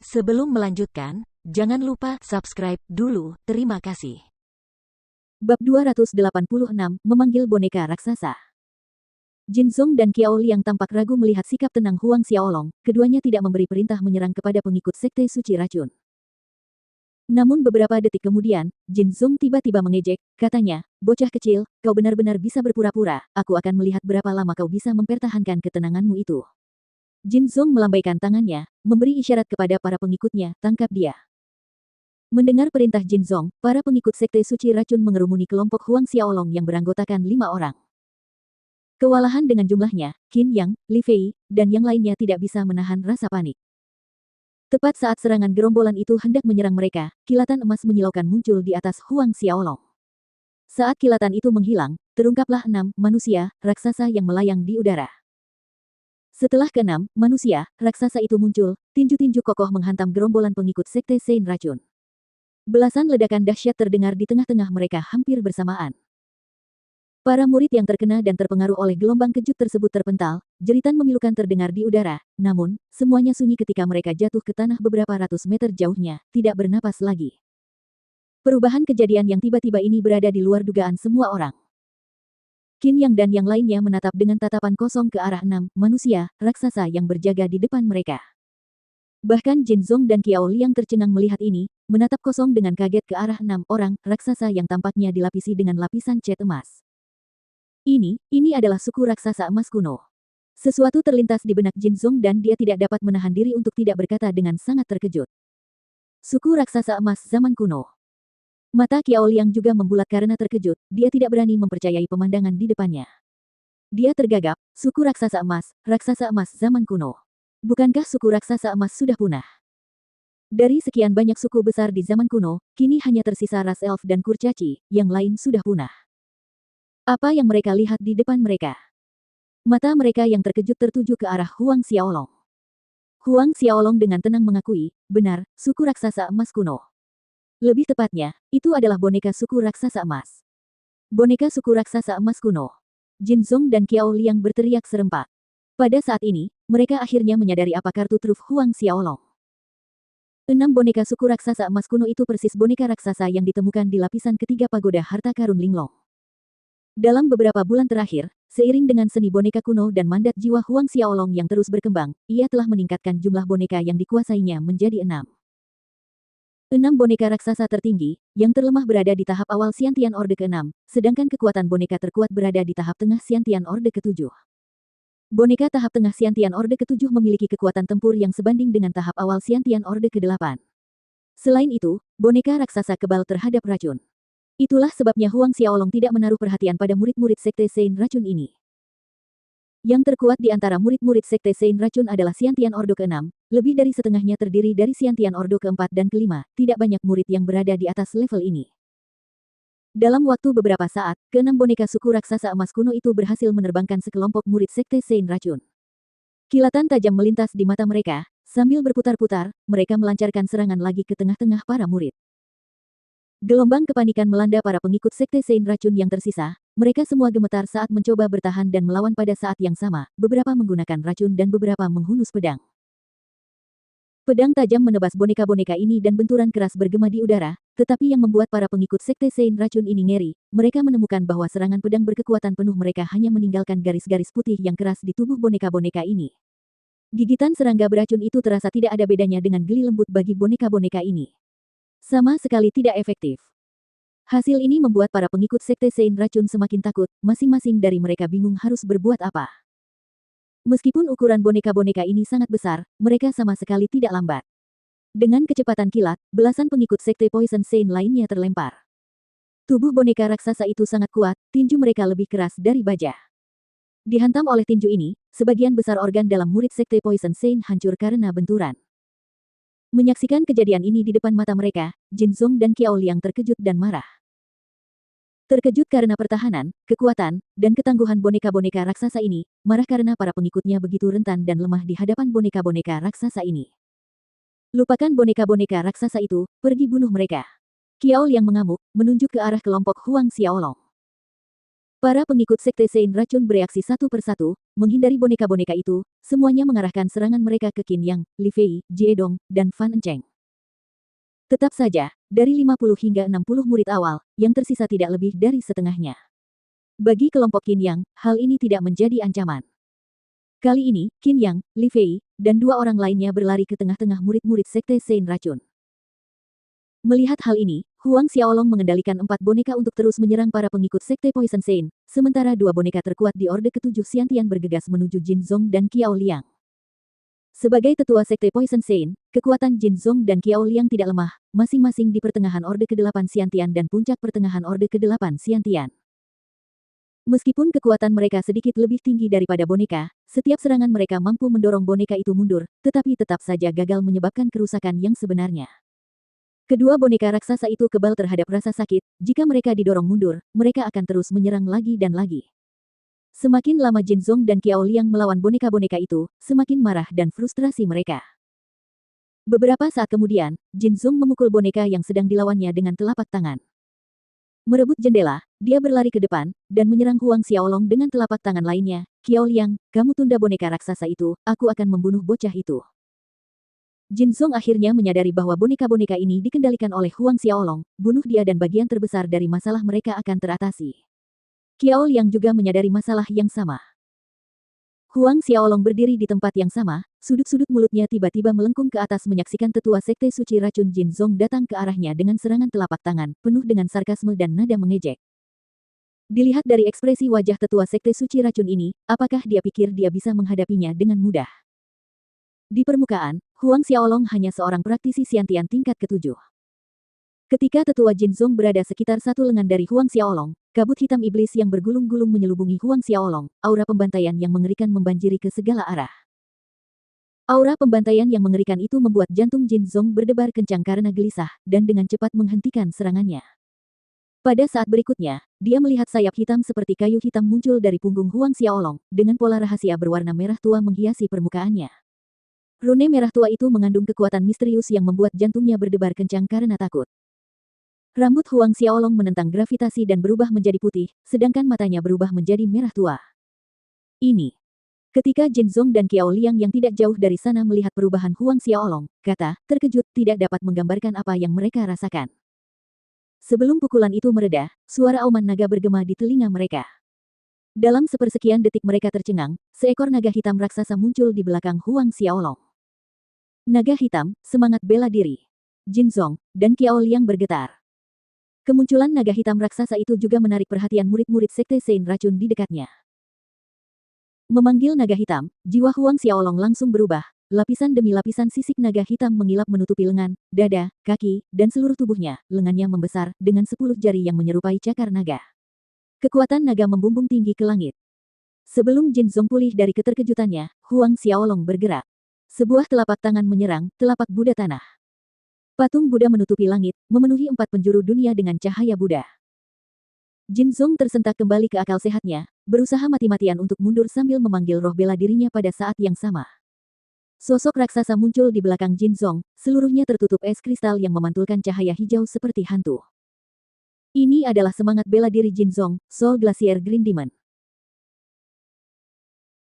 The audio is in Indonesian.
Sebelum melanjutkan, jangan lupa subscribe dulu. Terima kasih. Bab 286, memanggil boneka raksasa. Jin Zong dan Qiao Liang tampak ragu melihat sikap tenang Huang Xiaolong, keduanya tidak memberi perintah menyerang kepada pengikut sekte suci racun. Namun beberapa detik kemudian, Jin Zong tiba-tiba mengejek, katanya, "Bocah kecil, kau benar-benar bisa berpura-pura, aku akan melihat berapa lama kau bisa mempertahankan ketenanganmu itu." Jin Zong melambaikan tangannya, memberi isyarat kepada para pengikutnya, "Tangkap dia." Mendengar perintah Jin Zong, para pengikut sekte suci racun mengerumuni kelompok Huang Xiaolong yang beranggotakan 5 orang. Kewalahan dengan jumlahnya, Qin Yang, Li Fei, dan yang lainnya tidak bisa menahan rasa panik. Tepat saat serangan gerombolan itu hendak menyerang mereka, kilatan emas menyilaukan muncul di atas Huang Xiaolong. Saat kilatan itu menghilang, terungkaplah 6 manusia, raksasa yang melayang di udara. Setelah ke-6 manusia, raksasa itu muncul, tinju-tinju kokoh menghantam gerombolan pengikut sekte Sein Racun. Belasan ledakan dahsyat terdengar di tengah-tengah mereka hampir bersamaan. Para murid yang terkena dan terpengaruh oleh gelombang kejut tersebut terpental, jeritan memilukan terdengar di udara, namun, semuanya sunyi ketika mereka jatuh ke tanah beberapa ratus meter jauhnya, tidak bernapas lagi. Perubahan kejadian yang tiba-tiba ini berada di luar dugaan semua orang. Qin Yang dan yang lainnya menatap dengan tatapan kosong ke arah 6 manusia, raksasa yang berjaga di depan mereka. Bahkan Jin Zong dan Qiao Liang tercengang melihat ini, menatap kosong dengan kaget ke arah 6 orang, raksasa yang tampaknya dilapisi dengan lapisan cat emas. Ini adalah suku raksasa emas kuno. Sesuatu terlintas di benak Jin Zong dan dia tidak dapat menahan diri untuk tidak berkata dengan sangat terkejut. Suku raksasa emas zaman kuno. Mata Qiao Liang juga membulat karena terkejut, dia tidak berani mempercayai pemandangan di depannya. Dia tergagap, suku raksasa emas zaman kuno. Bukankah suku raksasa emas sudah punah? Dari sekian banyak suku besar di zaman kuno, kini hanya tersisa ras elf dan kurcaci, yang lain sudah punah. Apa yang mereka lihat di depan mereka? Mata mereka yang terkejut tertuju ke arah Huang Xiaolong. Huang Xiaolong dengan tenang mengakui, benar, suku raksasa emas kuno. Lebih tepatnya, itu adalah boneka suku raksasa emas. Boneka suku raksasa emas kuno. Jin Zong dan Qiao Liang berteriak serempak. Pada saat ini, mereka akhirnya menyadari apa kartu truf Huang Xiaolong. 6 boneka suku raksasa emas kuno itu persis boneka raksasa yang ditemukan di lapisan ketiga pagoda harta karun Linglong. Dalam beberapa bulan terakhir, seiring dengan seni boneka kuno dan mandat jiwa Huang Xiaolong yang terus berkembang, ia telah meningkatkan jumlah boneka yang dikuasainya menjadi 6. 6 boneka raksasa tertinggi, yang terlemah berada di tahap awal Xiantian Orde ke-6, sedangkan kekuatan boneka terkuat berada di tahap tengah Xiantian Orde ke-7. Boneka tahap tengah Xiantian Orde ke-7 memiliki kekuatan tempur yang sebanding dengan tahap awal Xiantian Orde ke-8. Selain itu, boneka raksasa kebal terhadap racun. Itulah sebabnya Huang Xiaolong tidak menaruh perhatian pada murid-murid sekte Sein Racun ini. Yang terkuat di antara murid-murid sekte Sein Racun adalah Xiantian Orde ke-6, lebih dari setengahnya terdiri dari Xiantian Orde ke-4 dan ke-5, tidak banyak murid yang berada di atas level ini. Dalam waktu beberapa saat, ke-6 boneka suku raksasa emas kuno itu berhasil menerbangkan sekelompok murid sekte Sein Racun. Kilatan tajam melintas di mata mereka, sambil berputar-putar, mereka melancarkan serangan lagi ke tengah-tengah para murid. Gelombang kepanikan melanda para pengikut sekte Sein Racun yang tersisa, mereka semua gemetar saat mencoba bertahan dan melawan pada saat yang sama, beberapa menggunakan racun dan beberapa menghunus pedang. Pedang tajam menebas boneka-boneka ini dan benturan keras bergema di udara, tetapi yang membuat para pengikut sekte Sein Racun ini ngeri, mereka menemukan bahwa serangan pedang berkekuatan penuh mereka hanya meninggalkan garis-garis putih yang keras di tubuh boneka-boneka ini. Gigitan serangga beracun itu terasa tidak ada bedanya dengan geli lembut bagi boneka-boneka ini. Sama sekali tidak efektif. Hasil ini membuat para pengikut sekte Sein Racun semakin takut, masing-masing dari mereka bingung harus berbuat apa. Meskipun ukuran boneka-boneka ini sangat besar, mereka sama sekali tidak lambat. Dengan kecepatan kilat, belasan pengikut sekte Poison Sein lainnya terlempar. Tubuh boneka raksasa itu sangat kuat, tinju mereka lebih keras dari baja. Dihantam oleh tinju ini, sebagian besar organ dalam murid sekte Poison Sein hancur karena benturan. Menyaksikan kejadian ini di depan mata mereka, Jin Zong dan Qiao Liang terkejut dan marah. Terkejut karena pertahanan, kekuatan, dan ketangguhan boneka-boneka raksasa ini, marah karena para pengikutnya begitu rentan dan lemah di hadapan boneka-boneka raksasa ini. Lupakan boneka-boneka raksasa itu, pergi bunuh mereka. Qiao Liang mengamuk, menunjuk ke arah kelompok Huang Xiaolong. Para pengikut Sekte Sein Racun bereaksi satu persatu, menghindari boneka-boneka itu, semuanya mengarahkan serangan mereka ke Qin Yang, Li Fei, Jie Dong, dan Fan Encheng. Tetap saja, dari 50 hingga 60 murid awal, yang tersisa tidak lebih dari setengahnya. Bagi kelompok Qin Yang, hal ini tidak menjadi ancaman. Kali ini, Qin Yang, Li Fei, dan dua orang lainnya berlari ke tengah-tengah murid-murid Sekte Sein Racun. Melihat hal ini, Huang Xiaolong mengendalikan 4 boneka untuk terus menyerang para pengikut Sekte Poison Sein, sementara 2 boneka terkuat di Orde ke-7 Xiantian bergegas menuju Jin Zong dan Qiao Liang. Sebagai tetua Sekte Poison Sein, kekuatan Jin Zong dan Qiao Liang tidak lemah, masing-masing di pertengahan Orde ke-8 Xiantian dan puncak pertengahan Orde ke-8 Xiantian. Meskipun kekuatan mereka sedikit lebih tinggi daripada boneka, setiap serangan mereka mampu mendorong boneka itu mundur, tetapi tetap saja gagal menyebabkan kerusakan yang sebenarnya. Kedua boneka raksasa itu kebal terhadap rasa sakit, jika mereka didorong mundur, mereka akan terus menyerang lagi dan lagi. Semakin lama Jin Zong dan Qiao Liang melawan boneka-boneka itu, semakin marah dan frustrasi mereka. Beberapa saat kemudian, Jin Zong memukul boneka yang sedang dilawannya dengan telapak tangan. Merebut jendela, dia berlari ke depan, dan menyerang Huang Xiaolong dengan telapak tangan lainnya. Qiao Liang, kamu tunda boneka raksasa itu, aku akan membunuh bocah itu. Jin Zong akhirnya menyadari bahwa boneka-boneka ini dikendalikan oleh Huang Xiaolong, bunuh dia dan bagian terbesar dari masalah mereka akan teratasi. Qiao Liang juga menyadari masalah yang sama. Huang Xiaolong berdiri di tempat yang sama, sudut-sudut mulutnya tiba-tiba melengkung ke atas menyaksikan tetua Sekte Suci Racun Jin Zong datang ke arahnya dengan serangan telapak tangan, penuh dengan sarkasme dan nada mengejek. Dilihat dari ekspresi wajah tetua Sekte Suci Racun ini, apakah dia pikir dia bisa menghadapinya dengan mudah? Di permukaan, Huang Xiaolong hanya seorang praktisi Xiantian tingkat ke-7. Ketika tetua Jin Zong berada sekitar satu lengan dari Huang Xiaolong, kabut hitam iblis yang bergulung-gulung menyelubungi Huang Xiaolong, aura pembantaian yang mengerikan membanjiri ke segala arah. Aura pembantaian yang mengerikan itu membuat jantung Jin Zong berdebar kencang karena gelisah, dan dengan cepat menghentikan serangannya. Pada saat berikutnya, dia melihat sayap hitam seperti kayu hitam muncul dari punggung Huang Xiaolong, dengan pola rahasia berwarna merah tua menghiasi permukaannya. Rune merah tua itu mengandung kekuatan misterius yang membuat jantungnya berdebar kencang karena takut. Rambut Huang Xiaolong menentang gravitasi dan berubah menjadi putih, sedangkan matanya berubah menjadi merah tua. Ini. Ketika Jin Zong dan Qiao Liang yang tidak jauh dari sana melihat perubahan Huang Xiaolong, kata, terkejut tidak dapat menggambarkan apa yang mereka rasakan. Sebelum pukulan itu mereda, suara auman naga bergema di telinga mereka. Dalam sepersekian detik mereka tercengang, seekor naga hitam raksasa muncul di belakang Huang Xiaolong. Naga hitam, semangat bela diri. Jin Zong dan Qiao Liang bergetar. Kemunculan naga hitam raksasa itu juga menarik perhatian murid-murid Sekte Sein Racun di dekatnya. Memanggil naga hitam, jiwa Huang Xiaolong langsung berubah. Lapisan demi lapisan sisik naga hitam mengilap menutupi lengan, dada, kaki, dan seluruh tubuhnya. Lengannya membesar, dengan 10 jari yang menyerupai cakar naga. Kekuatan naga membumbung tinggi ke langit. Sebelum Jin Zong pulih dari keterkejutannya, Huang Xiaolong bergerak. Sebuah telapak tangan menyerang, telapak Buddha tanah. Patung Buddha menutupi langit, memenuhi 4 penjuru dunia dengan cahaya Buddha. Jin Zong tersentak kembali ke akal sehatnya, berusaha mati-matian untuk mundur sambil memanggil roh bela dirinya pada saat yang sama. Sosok raksasa muncul di belakang Jin Zong, seluruhnya tertutup es kristal yang memantulkan cahaya hijau seperti hantu. Ini adalah semangat bela diri Jin Zong, Soul Glacier Green Demon.